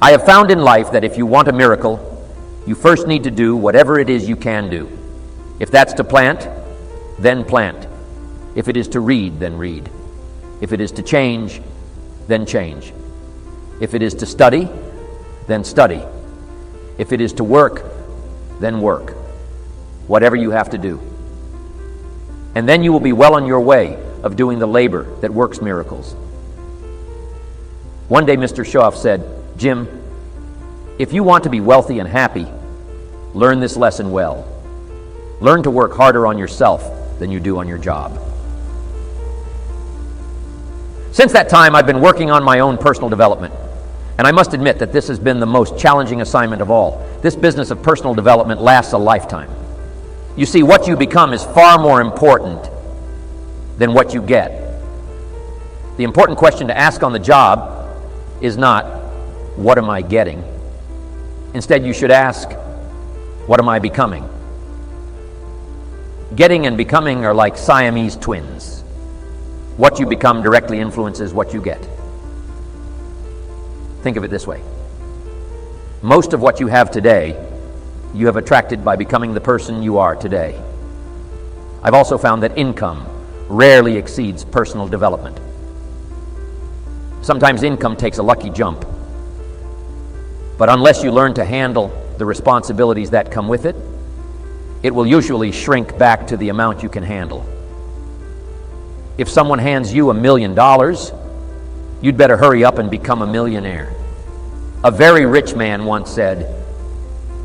I have found in life that if you want a miracle, you first need to do whatever it is you can do. If that's to plant, then plant. If it is to read, then read. If it is to change, then change. If it is to study, then study. If it is to work, then work. Whatever you have to do. And then you will be well on your way of doing the labor that works miracles. One day Mr. Shoaff said, "Jim, if you want to be wealthy and happy, learn this lesson well. Learn to work harder on yourself than you do on your job." Since that time, I've been working on my own personal development. And I must admit that this has been the most challenging assignment of all. This business of personal development lasts a lifetime. You see, what you become is far more important than what you get. The important question to ask on the job is not, what am I getting? Instead, you should ask, what am I becoming? Getting and becoming are like Siamese twins. What you become directly influences what you get. Think of it this way. Most of what you have today, you have attracted by becoming the person you are today. I've also found that income rarely exceeds personal development. Sometimes income takes a lucky jump. But unless you learn to handle the responsibilities that come with it, it will usually shrink back to the amount you can handle. If someone hands you $1 million, you'd better hurry up and become a millionaire. A very rich man once said,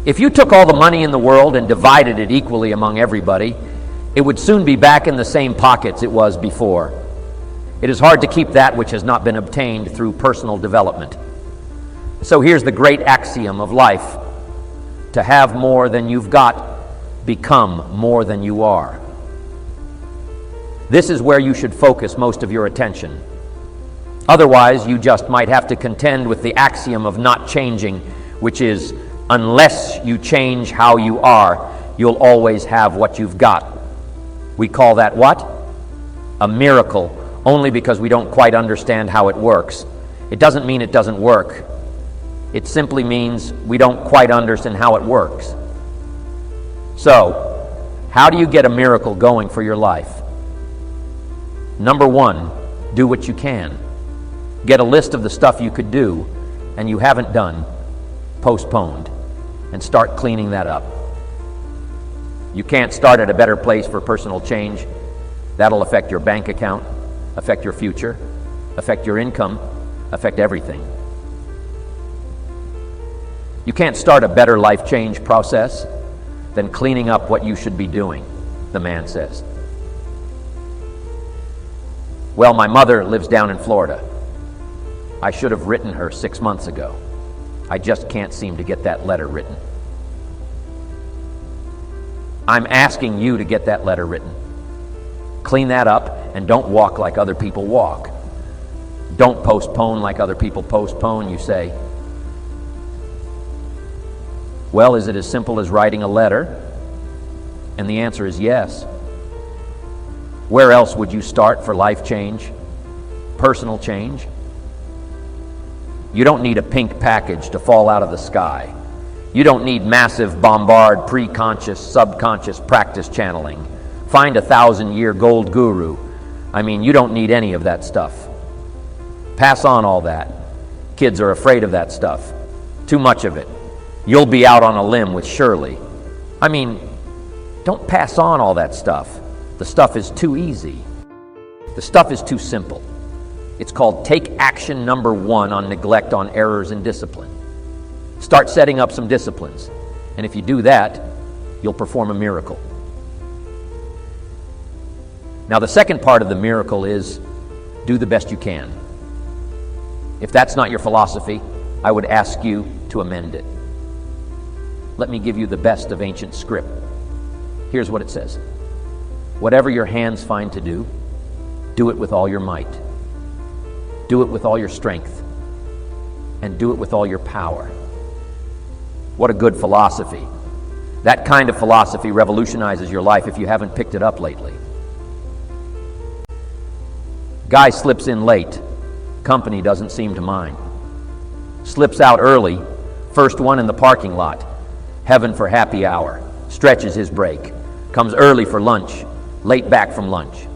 "If you took all the money in the world and divided it equally among everybody, it would soon be back in the same pockets it was before. It is hard to keep that which has not been obtained through personal development." So here's the great axiom of life: to have more than you've got, become more than you are. This is where you should focus most of your attention. Otherwise, you just might have to contend with the axiom of not changing, which is, unless you change how you are, you'll always have what you've got. We call that what? A miracle, only because we don't quite understand how it works. It doesn't mean it doesn't work. It simply means we don't quite understand how it works. So, how do you get a miracle going for your life? Number one, do what you can. Get a list of the stuff you could do and you haven't done, postponed, and start cleaning that up. You can't start at a better place for personal change. That'll affect your bank account, affect your future, affect your income, affect everything. You can't start a better life change process than cleaning up what you should be doing, the man says. Well, my mother lives down in Florida. I should have written her 6 months ago. I just can't seem to get that letter written. I'm asking you to get that letter written. Clean that up and don't walk like other people walk. Don't postpone like other people postpone, you say. Well, is it as simple as writing a letter? And the answer is yes. Where else would you start for life change, personal change? You don't need a pink package to fall out of the sky. You don't need massive, bombard, pre-conscious, subconscious practice channeling. Find a 1,000-year gold guru. You don't need any of that stuff. Pass on all that. Kids are afraid of that stuff. Too much of it. You'll be out on a limb with Shirley. Don't pass on all that stuff. The stuff is too easy. The stuff is too simple. It's called take action number 1 on neglect, on errors, and discipline. Start setting up some disciplines. And if you do that, you'll perform a miracle. Now, the second part of the miracle is do the best you can. If that's not your philosophy, I would ask you to amend it. Let me give you the best of ancient script. Here's what it says. Whatever your hands find to do, do it with all your might. Do it with all your strength. And do it with all your power. What a good philosophy. That kind of philosophy revolutionizes your life if you haven't picked it up lately. Guy slips in late. Company doesn't seem to mind. Slips out early, first one in the parking lot, heaven for happy hour, stretches his break, comes early for lunch, late back from lunch.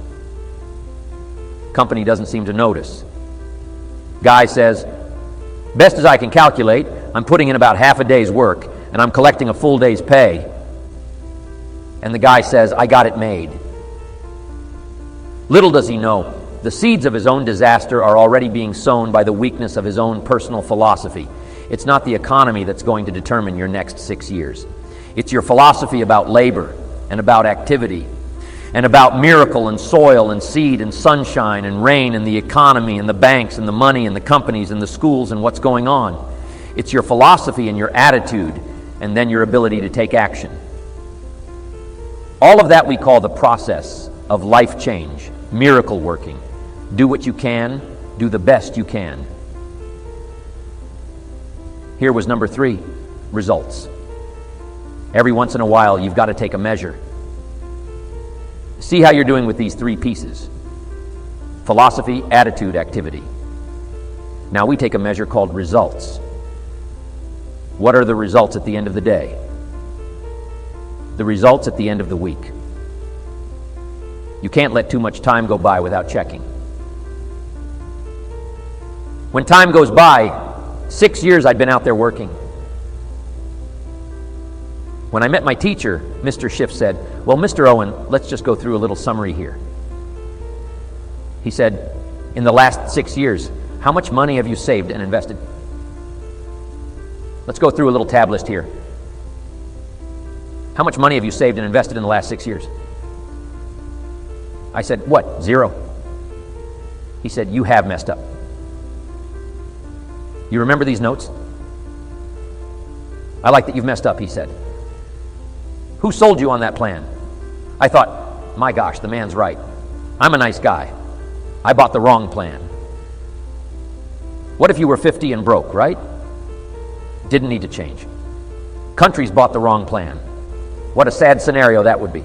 Company doesn't seem to notice. Guy says, best as I can calculate, I'm putting in about half a day's work, and I'm collecting a full day's pay. And the guy says, I got it made. Little does he know, the seeds of his own disaster are already being sown by the weakness of his own personal philosophy. It's not the economy that's going to determine your next 6 years. It's your philosophy about labor and about activity and about miracle and soil and seed and sunshine and rain and the economy and the banks and the money and the companies and the schools and what's going on. It's your philosophy and your attitude and then your ability to take action. All of that we call the process of life change, miracle working. Do what you can, do the best you can. Here was number 3, results. Every once in a while, you've got to take a measure. See how you're doing with these 3 pieces. Philosophy, attitude, activity. Now we take a measure called results. What are the results at the end of the day? The results at the end of the week. You can't let too much time go by without checking. When time goes by, 6 years I'd been out there working. When I met my teacher, Mr. Schiff said, well, Mr. Owen, let's just go through a little summary here. He said, in the last 6 years, how much money have you saved and invested? Let's go through a little tab list here. How much money have you saved and invested in the last 6 years? I said, what, 0? He said, you have messed up. You remember these notes? I like that you've messed up, he said. Who sold you on that plan? I thought, my gosh, the man's right. I'm a nice guy. I bought the wrong plan. What if you were 50 and broke, right? Didn't need to change. Countries bought the wrong plan. What a sad scenario that would be.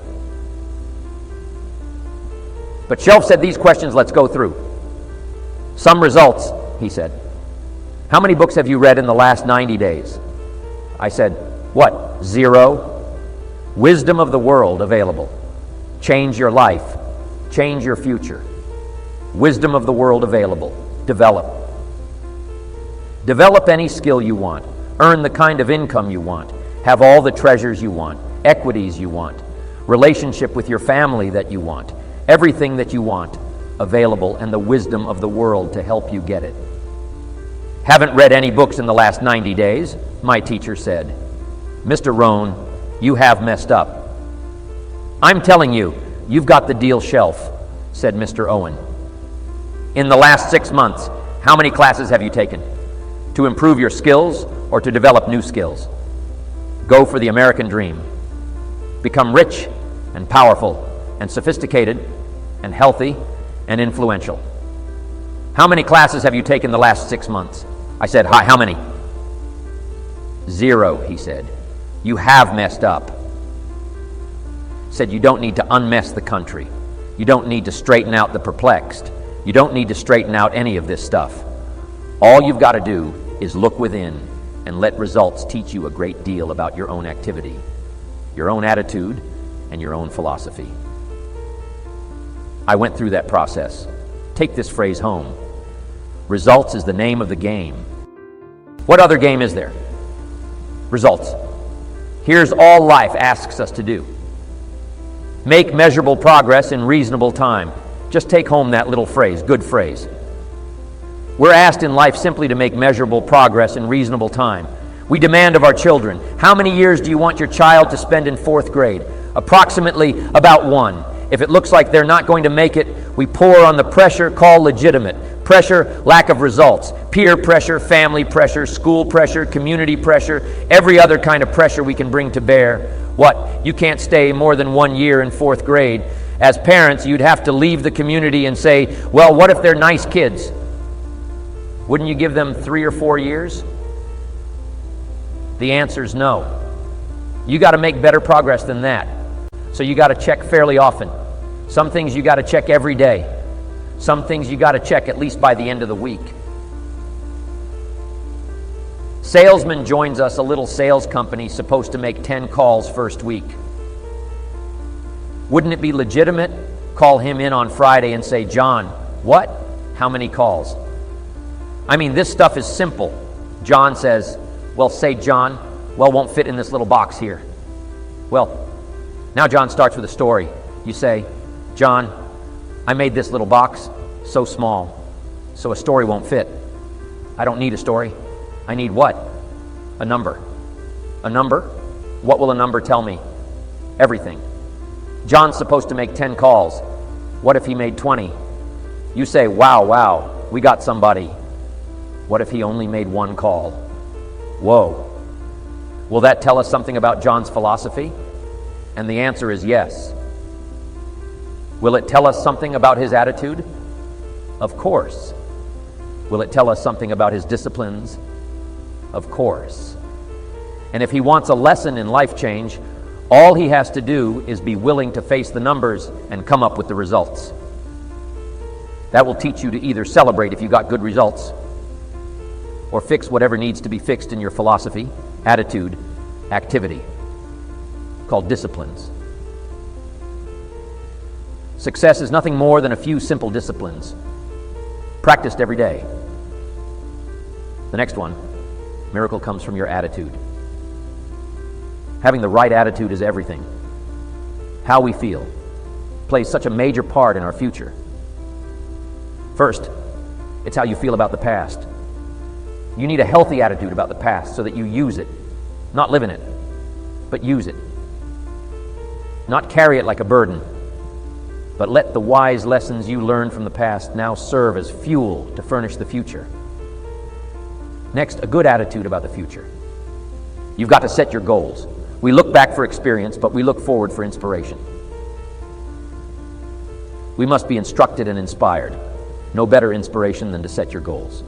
But Shelf said these questions let's go through. Some results, he said. How many books have you read in the last 90 days? I said, what, 0? Wisdom of the world available. Change your life. Change your future. Wisdom of the world available. Develop. Develop any skill you want. Earn the kind of income you want. Have all the treasures you want. Equities you want. Relationship with your family that you want. Everything that you want available, and the wisdom of the world to help you get it. Haven't read any books in the last 90 days, my teacher said. Mr. Rohn, you have messed up. I'm telling you, you've got the deal shelf, said Mr. Owen. In the last 6 months, how many classes have you taken? To improve your skills or to develop new skills? Go for the American dream. Become rich and powerful and sophisticated and healthy and influential. How many classes have you taken the last 6 months? I said, hi, how many? 0, he said. You have messed up. Said you don't need to unmess the country. You don't need to straighten out the perplexed. You don't need to straighten out any of this stuff. All you've got to do is look within and let results teach you a great deal about your own activity, your own attitude, and your own philosophy. I went through that process. Take this phrase home. Results is the name of the game. What other game is there? Results. Here's all life asks us to do. Make measurable progress in reasonable time. Just take home that little phrase, good phrase. We're asked in life simply to make measurable progress in reasonable time. We demand of our children, how many years do you want your child to spend in 4th grade? Approximately about 1. If it looks like they're not going to make it, we pour on the pressure called legitimate. Pressure, lack of results. Peer pressure, family pressure, school pressure, community pressure, every other kind of pressure we can bring to bear. What? You can't stay more than 1 year in 4th grade. As parents, you'd have to leave the community and say, well, what if they're nice kids? Wouldn't you give them 3 or 4 years? The answer is no. You got to make better progress than that. So you got to check fairly often. Some things you got to check every day. Some things you got to check at least by the end of the week. Salesman joins us, a little sales company supposed to make 10 calls first week. Wouldn't it be legitimate? Call him in on Friday and say, John, what? How many calls? I mean, this stuff is simple. John says, well, say, John, well, won't fit in this little box here. Well, now John starts with a story. You say, John, I made this little box so small, so a story won't fit. I don't need a story. I need what? A number. A number? What will a number tell me? Everything. John's supposed to make 10 calls. What if he made 20? You say, wow, we got somebody. What if he only made 1 call? Whoa. Will that tell us something about John's philosophy? And the answer is yes. Will it tell us something about his attitude? Of course. Will it tell us something about his disciplines? Of course. And if he wants a lesson in life change, all he has to do is be willing to face the numbers and come up with the results. That will teach you to either celebrate if you got good results or fix whatever needs to be fixed in your philosophy, attitude, activity, called disciplines. Success is nothing more than a few simple disciplines, practiced every day. The next one, miracle comes from your attitude. Having the right attitude is everything. How we feel plays such a major part in our future. First, it's how you feel about the past. You need a healthy attitude about the past so that you use it, not live in it, but use it. Not carry it like a burden, but let the wise lessons you learned from the past now serve as fuel to furnish the future. Next, a good attitude about the future. You've got to set your goals. We look back for experience, but we look forward for inspiration. We must be instructed and inspired. No better inspiration than to set your goals.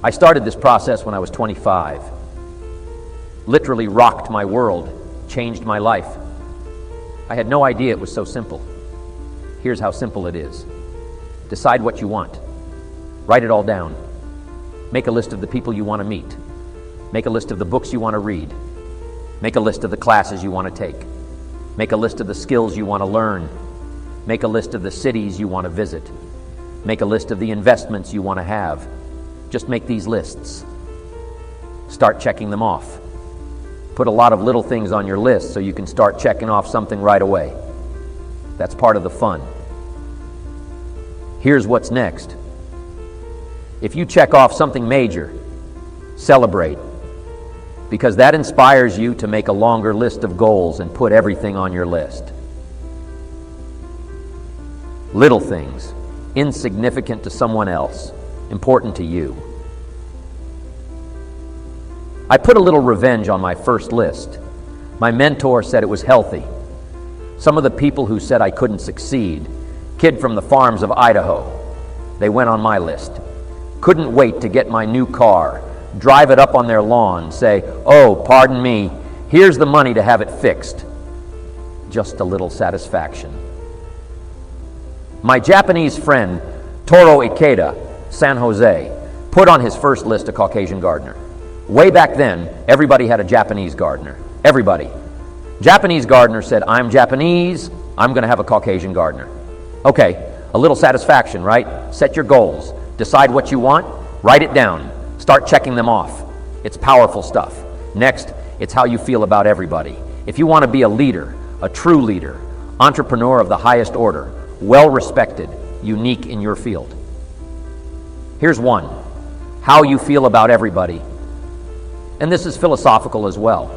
I started this process when I was 25. Literally rocked my world, changed my life. I had no idea it was so simple. Here's how simple it is. Decide what you want. Write it all down. Make a list of the people you want to meet. Make a list of the books you want to read. Make a list of the classes you want to take. Make a list of the skills you want to learn. Make a list of the cities you want to visit. Make a list of the investments you want to have. Just make these lists. Start checking them off. Put a lot of little things on your list so you can start checking off something right away. That's part of the fun. Here's what's next. If you check off something major, celebrate, because that inspires you to make a longer list of goals and put everything on your list. Little things, insignificant to someone else, important to you. I put a little revenge on my first list. My mentor said it was healthy. Some of the people who said I couldn't succeed, kid from the farms of Idaho, they went on my list. Couldn't wait to get my new car, drive it up on their lawn, say, oh, pardon me, here's the money to have it fixed. Just a little satisfaction. My Japanese friend, Toro Ikeda, San Jose, put on his first list a Caucasian gardener. Way back then, everybody had a Japanese gardener. Everybody. Japanese gardener said, I'm Japanese, I'm going to have a Caucasian gardener. Okay, a little satisfaction, right? Set your goals. Decide what you want. Write it down. Start checking them off. It's powerful stuff. Next, it's how you feel about everybody. If you want to be a leader, a true leader, entrepreneur of the highest order, well-respected, unique in your field. Here's one. How you feel about everybody. And this is philosophical as well.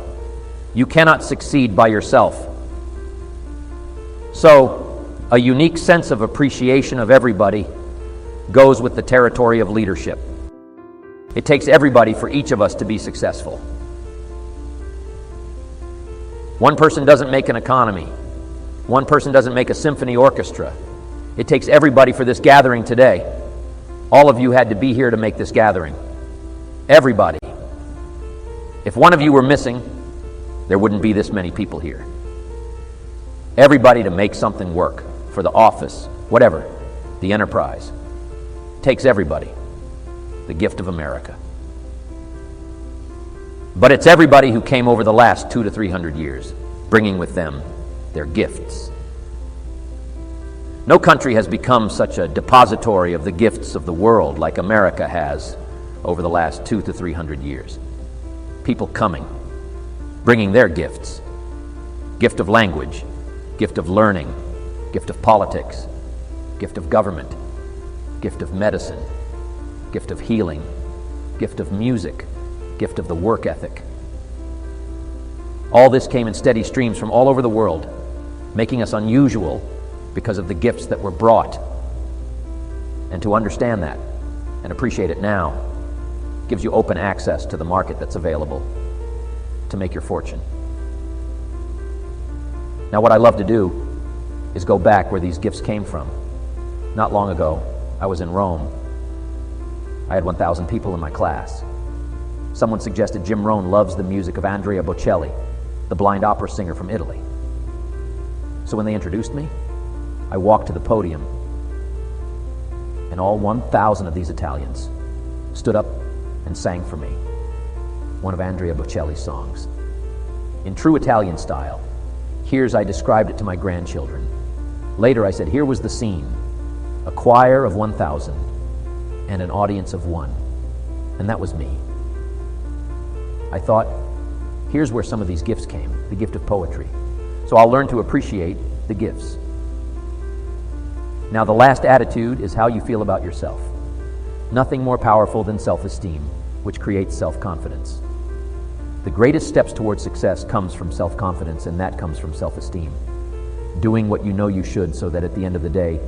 You cannot succeed by yourself. So, a unique sense of appreciation of everybody goes with the territory of leadership. It takes everybody for each of us to be successful. One person doesn't make an economy. One person doesn't make a symphony orchestra. It takes everybody for this gathering today. All of you had to be here to make this gathering. Everybody. If one of you were missing, there wouldn't be this many people here. Everybody to make something work, for the office, whatever, the enterprise. It takes everybody. the gift of America. But it's everybody who came over the last 200 to 300 years, bringing with them their gifts. No country has become such a depository of the gifts of the world like America has over the last 200 to 300 years. People coming, bringing their gifts. Gift of language, gift of learning, gift of politics, gift of government, gift of medicine, gift of healing, gift of music, gift of the work ethic. All this came in steady streams from all over the world, making us unusual because of the gifts that were brought. And to understand that and appreciate it now gives you open access to the market that's available to make your fortune. Now, what I love to do is go back where these gifts came from. Not long ago, I was in Rome. I had 1,000 people in my class. Someone suggested Jim Rohn loves the music of Andrea Bocelli, the blind opera singer from Italy. So when they introduced me, I walked to the podium, and all 1,000 of these Italians stood up and sang for me one of Andrea Bocelli's songs. In true Italian style, here's I described it to my grandchildren. Later I said, here was the scene: a choir of 1,000 and an audience of one. And that was me. I thought, here's where some of these gifts came, the gift of poetry. So I'll learn to appreciate the gifts. Now, the last attitude is how you feel about yourself. Nothing more powerful than self-esteem, which creates self-confidence. The greatest steps towards success comes from self-confidence, and that comes from self-esteem. Doing what you know you should so that at the end of the day,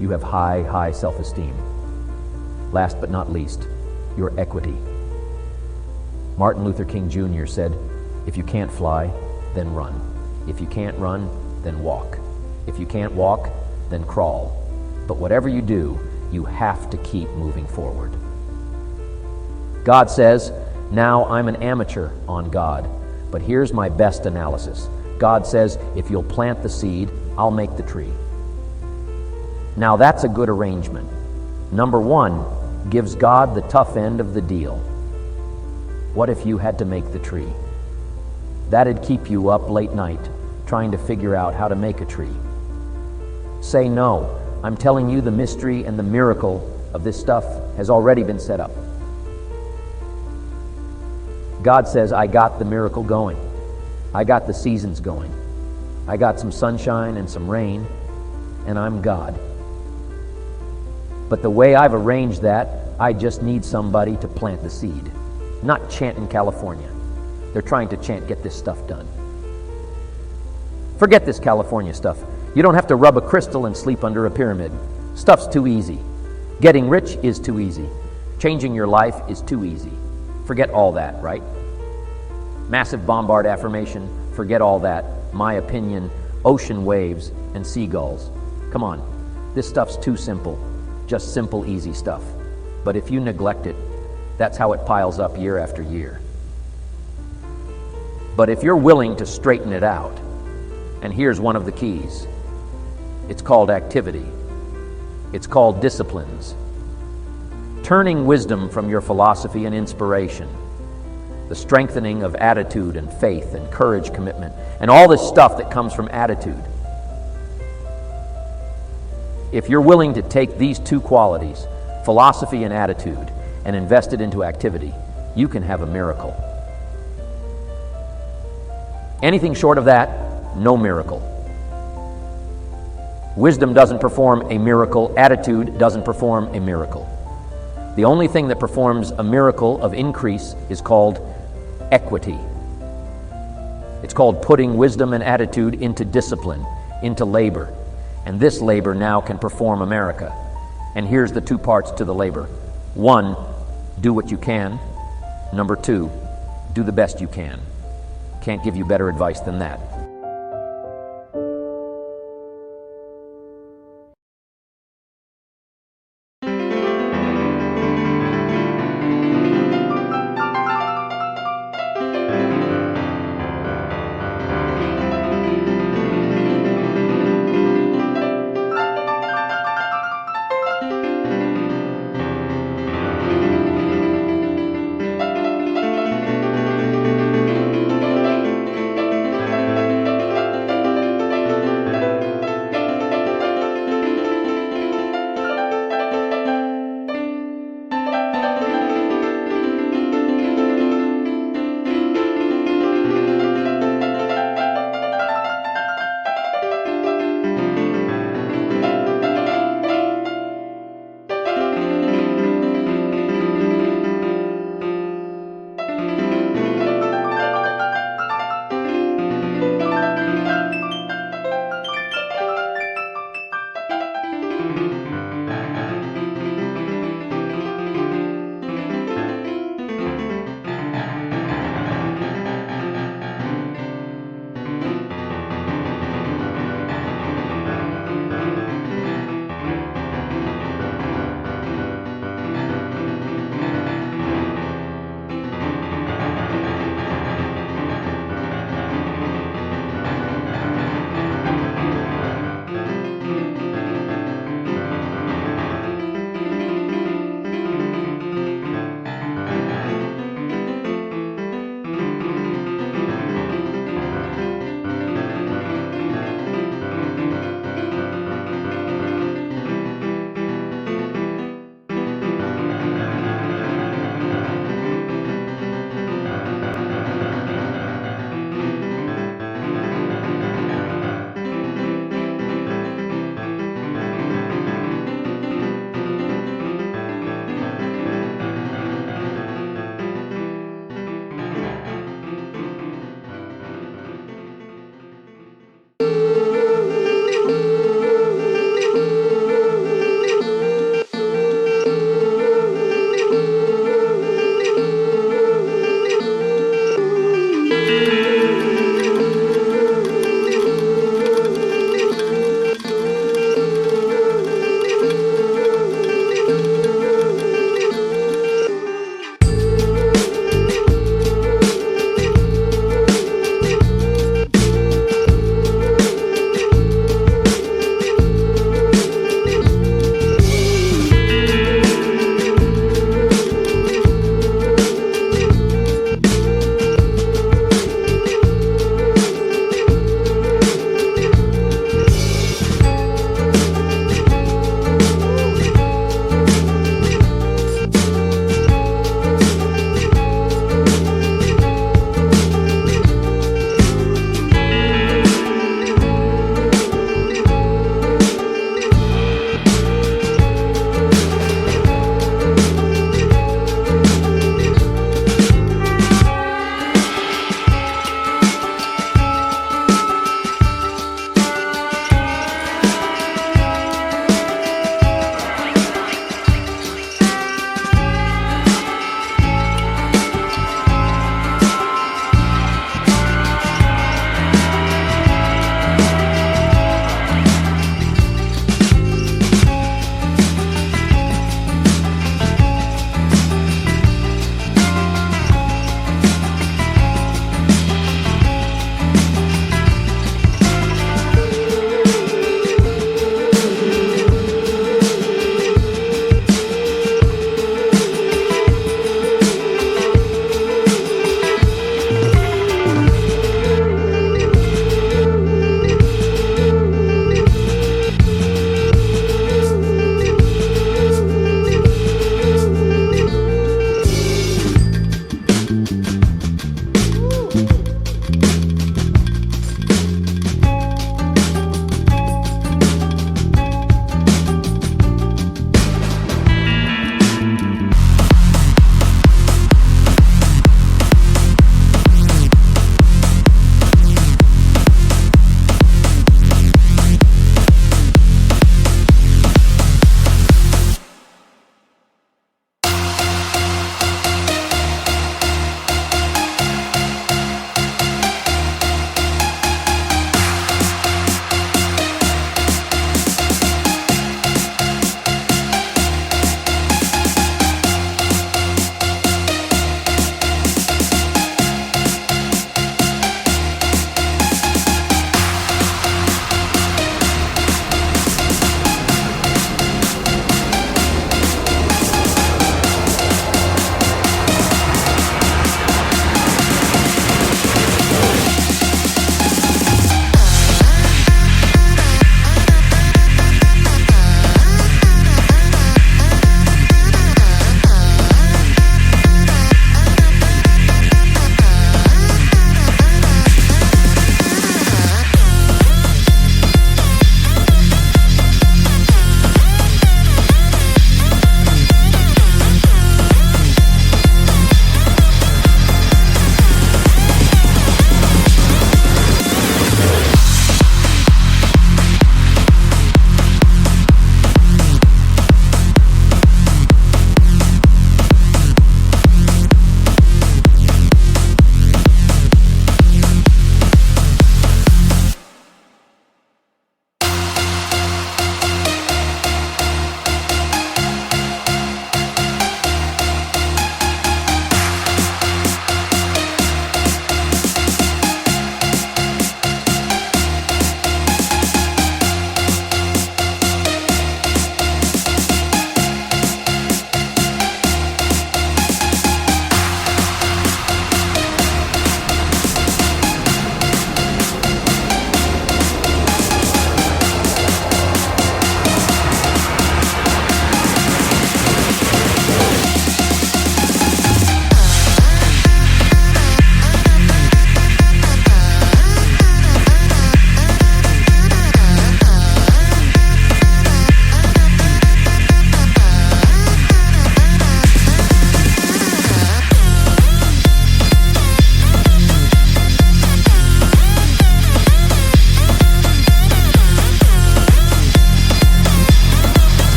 you have high self-esteem. Last but not least, your equity. Martin Luther King Jr. said, if you can't fly, then run. If you can't run, then walk. If you can't walk, then crawl. But whatever you do, you have to keep moving forward. God says, now I'm an amateur on God, but here's my best analysis. God says, if you'll plant the seed, I'll make the tree. Now that's a good arrangement. Number one, gives God the tough end of the deal. What if you had to make the tree? That'd keep you up late night trying to figure out how to make a tree. Say no. I'm telling you, the mystery and the miracle of this stuff has already been set up. God says, I got the miracle going. I got the seasons going. I got some sunshine and some rain, and I'm God. But the way I've arranged that, I just need somebody to plant the seed. Not chant in California. They're trying to chant, get this stuff done. Forget this California stuff. You don't have to rub a crystal and sleep under a pyramid. Stuff's too easy. Getting rich is too easy. Changing your life is too easy. Forget all that, right? Massive bombard affirmation, forget all that. My opinion, ocean waves, and seagulls. Come on, this stuff's too simple. Just simple, easy stuff. But if you neglect it, that's how it piles up year after year. But if you're willing to straighten it out, and here's one of the keys. It's called activity. It's called disciplines. Turning wisdom from your philosophy and inspiration. The strengthening of attitude and faith and courage, commitment, and all this stuff that comes from attitude. If you're willing to take these two qualities, philosophy and attitude, and invest it into activity, you can have a miracle. Anything short of that, no miracle. Wisdom doesn't perform a miracle. Attitude doesn't perform a miracle. The only thing that performs a miracle of increase is called equity. It's called putting wisdom and attitude into discipline, into labor. And this labor now can perform America. And here's the two parts to the labor. One, do what you can. Number two, do the best you can. Can't give you better advice than that.